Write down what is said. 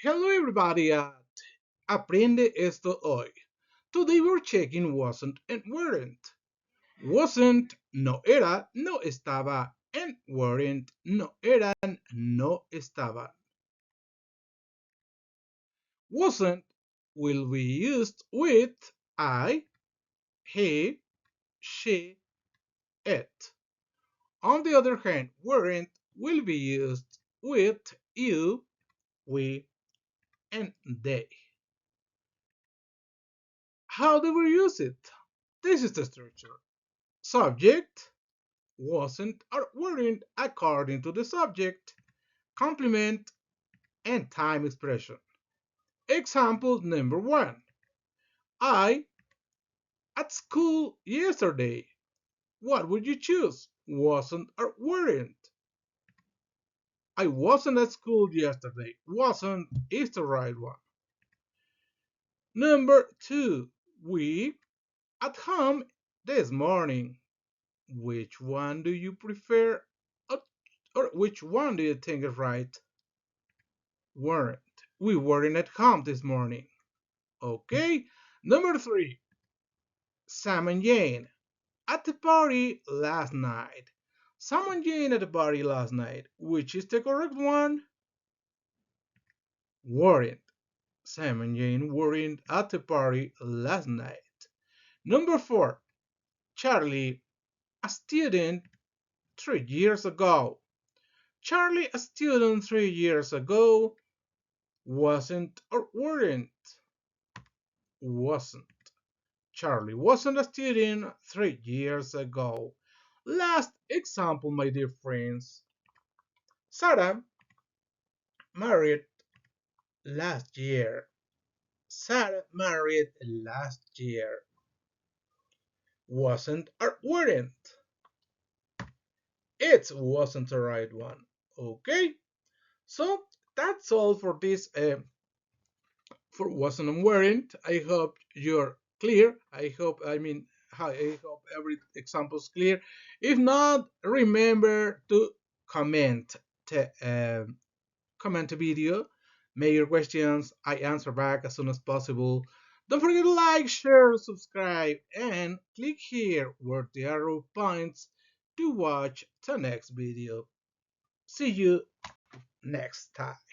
Hello everybody at Aprende, esto hoy. Today we're checking wasn't and weren't. Wasn't no era, no estaba, and weren't no eran, no estaban. Wasn't will be used with I, he, she, it. On the other hand, weren't will be used with you, we, and they. How do we use it? This is the structure. Subject wasn't or weren't according to the subject, complement, and time expression. Example number one. I at school yesterday. What would you choose? Wasn't or weren't? I wasn't at school yesterday. Wasn't is the right one. Number two. We at home this morning. Which one do you prefer? Or which one do you think is right? Weren't. We weren't at home this morning. Okay. Number three. Sam and Jane at the party last night. Sam and Jane at the party last night. Which is the correct one? Weren't. Sam and Jane weren't at the party last night. Number four. Charlie, a student 3 years ago. Charlie, a student 3 years ago, wasn't or weren't? Wasn't. Charlie wasn't a student 3 years ago. Last example, my dear friends. Sarah married last year. Sarah married last year. Wasn't or weren't? It wasn't the right one. Okay, so that's all for this for wasn't and weren't. I hope you're clear. I hope every example is clear. If not, remember to comment comment the video. Make your questions. I answer back as soon as possible. Don't forget to like, share, subscribe, and click here where the arrow points to watch the next video. See you next time.